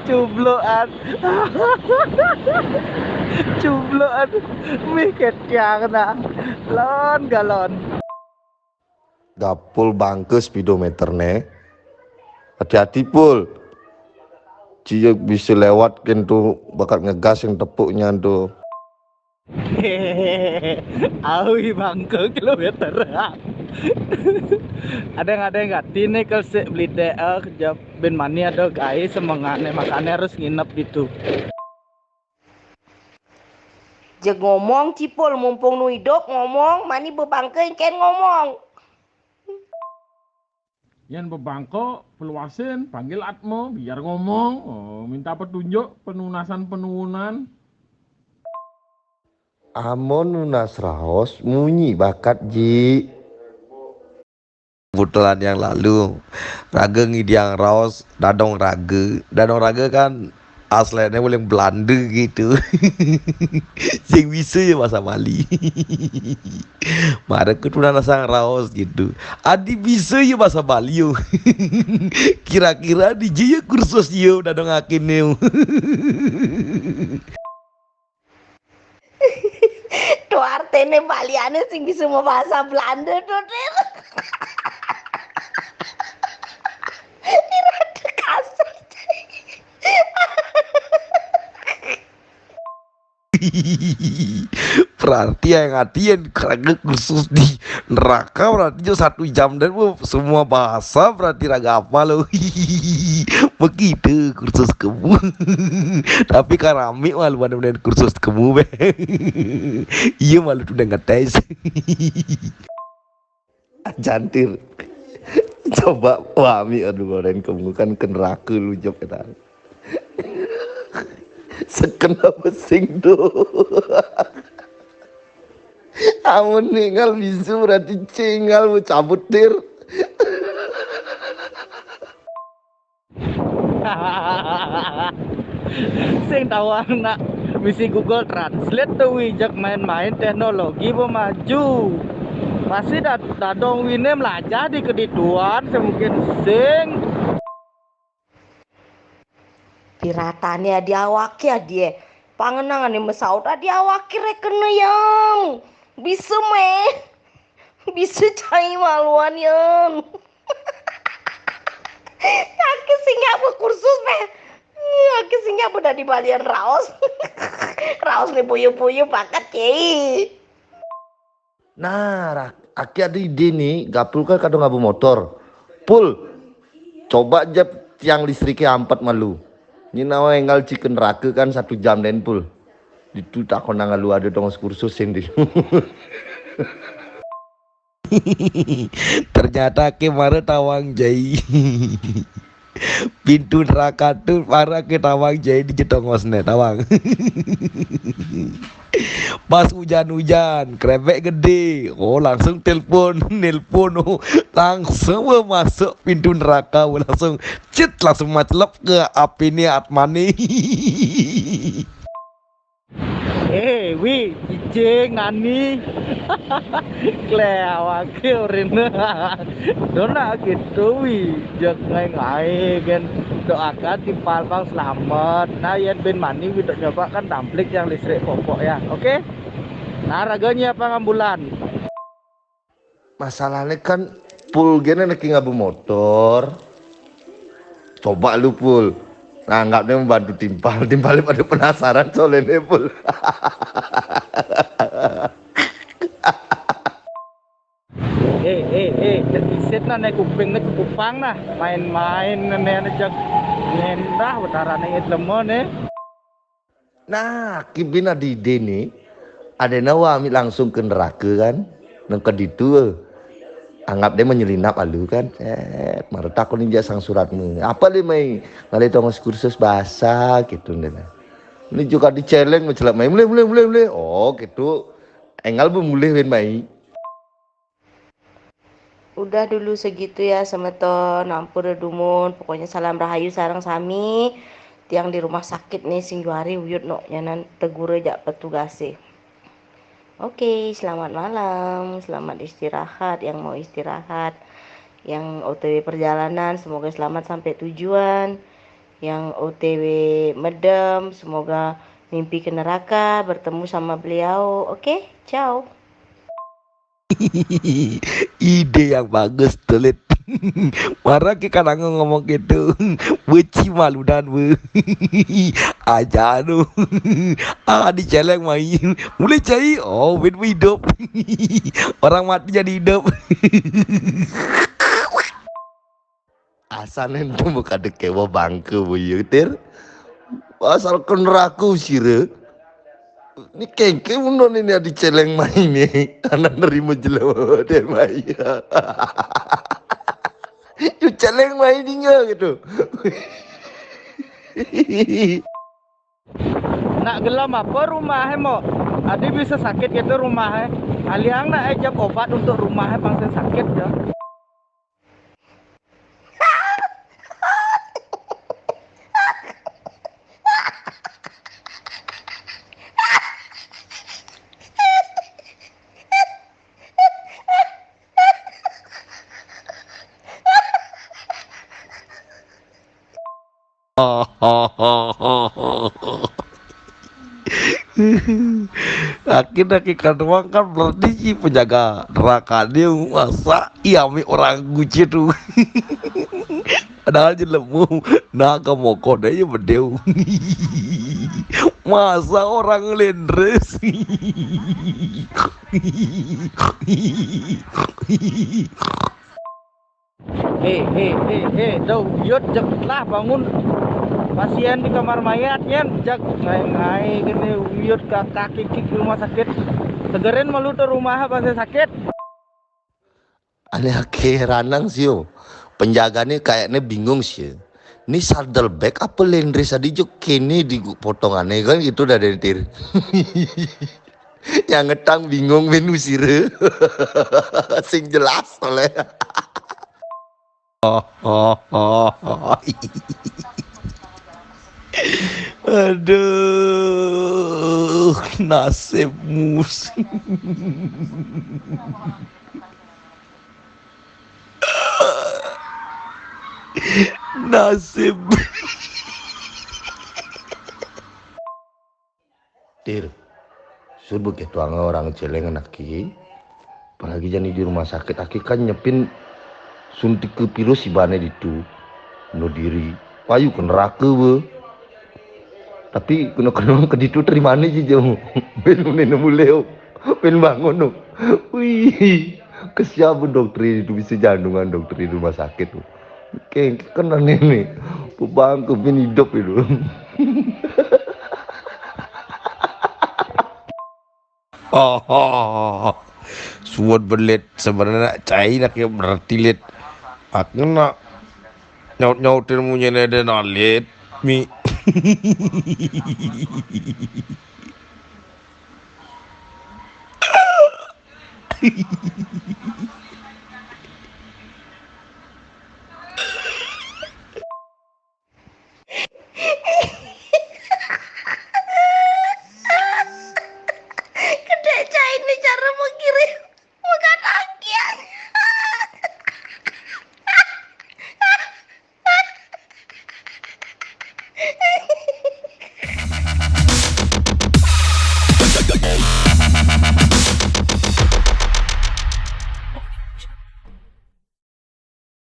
Cubloan. Cubloan. Mih ketiang na. Lon galon. Gapul bangke speedometerne. Hati-hati pul. Cia bisa lewat kan tuh bakat ngegas yang tepuknya tuh. Awi bangke kilometer. Ada nggak tine kalau beli kerja ben mani ada guys semangatnya makanya harus nginep gitu. Je ngomong cipul mumpung nu hidup ngomong mani bebangke ken ngomong. Yan bebangko peluasin panggil Atmo biar ngomong. Oh, minta petunjuk penunasan. Amon nunas raos munyi bakat ji. Butelan yang lalu raga ngidiang raos dadong raga kan aslinya boleh Belanda gitu. Sing bisa ya bahasa Bali. Mara keturunan sang raos gitu. Adi bisa ya bahasa Bali yo. Kira-kira di jaya kursus yo dadong akin yo. Tuh artene baliane sing bisa mau bahasa Belanda tuh. Irade kasar. Berarti yang artian raga kursus di neraka berarti jo 1 jam dan semua bahasa berarti raga apa lo. Begitu kursus kamu. Tapi karami malu benar-benar kursus kamu be. Iya malu tuh ngetes. Jantir. Coba wami aduh goreng kamu kan ke neraka lu job kita. Sekena besing tuh. Amun ninggal bisu berarti cengal mau cabut tir. Sing tawang nak misi Google Translate tuh wijak main-main teknologi maju. Pasti dadong wine melajah di kedituan semungkin sing Piratane diawaki dia. Pangenangan ni mesaut diawaki rekena yang. Bisa bisa cai maluan yang. Aki singap kursus Aki singap udah di balian raos. Raos nih puyu-puyu pakat cei. Nah, aki ada ide nih, gapul kan kadang ngabu motor. Pul, coba aja tiang listriknya 4 malu. Ini nawa enggal chicken neraka kan 1 jam den pul. Itu tak konang lu ada dong kursus ini. Ternyata kemarin tawang jai. Pintu neraka tuh para ke tawang jai di jetongosne tawang. Pas hujan-hujan, krebek gede, oh langsung nelpon, oh langsung masuk pintu neraka, oh langsung langsung macelep ke api ini Atmani. wi cicing nani. Klewake urine. Dona gitu wi jak ngai kan doakan timpal bang selamat. Nah yan ben mani wi nyoba kan damplik yang listrik pokok ya. Oke? Nah raganya apa ngambulan? Masalahnya kan pul gini lagi ngabu motor. Coba lu pul. Nah, nggak dia membantu timpalnya pada penasaran soalnya pul. Isit na naik kuping na kupang na main-main na jak ngendah betaran itu lemon Nah, kibina di ide nih, ada nawa ambil langsung ke neraka kan, nengke ditu, anggap dia menyelinap alu kan, marah takut ninja sang suratmu, apa dia mai, ngalih tongos kursus bahasa gitu nih. Ini juga di challenge mencelak mai, mulai, oh gitu, engal mulai mai. Udah dulu segitu ya semeton, ampun dumun, pokoknya salam rahayu sarang sami. Tiang di rumah sakit nih sing juari wuyut no nyanan tegur aja petugase. Oke, selamat malam, selamat istirahat yang mau istirahat. Yang OTW perjalanan semoga selamat sampai tujuan. Yang OTW Medem semoga mimpi ke neraka bertemu sama beliau. Oke, ciao. Ide yang bagus tulit. Marah ke kadang ngomong gitu. Beci malu dan aja nu. Di celeng main. Mulai cai. Oh, hidup. Orang mati jadi hidup. Asanen tu muka dekewa bangke buyutir. Asal kan raku sire. Ini kengke unon ini di celeng main ni. Anak nerima jelawa dan main. Itu celeng mainnya gitu. Nak gelam apa rumahnya mo? Adi bisa sakit gitu rumahnya. Aliang nak ajak obat untuk rumahnya pangsa sakit ya. Laki-laki doang kan berarti si penjaga neraka dia masa iami orang guci tu. Padahal je lemu naga moko dia berdeu. Masa orang lendres. Dau yot lah bangun pasien di kamar mayat nyen jak ngai gini yot kaki di rumah sakit segerin malu tuh rumah pasien sakit. Aneh keheranang sih yo. Penjaganya kayaknya bingung sih. Ini saddle bag apa lendres tadi jo kini di potongannya kan itu dari tir. Yang ngetang bingung menu sire. Sing jelas oleh. Aduh, nasibmu. Nasib. Tir, suruh begitu orang celeng aki. Apalagi jadi di rumah sakit aki kan nyepin suntik ke virus si bane itu no diri payu ke neraka be tapi kena ke ditu terima nih sih jauh ben nemu leo ben bangun no wih kesiapan dokter itu bisa jandungan dokter di rumah sakit tuh kayak kena nenek pebangku ben hidup itu. Suat belit sebenarnya cai nak yang berarti lit. Aku nak nyaut-nyautin punya nede nalit mi.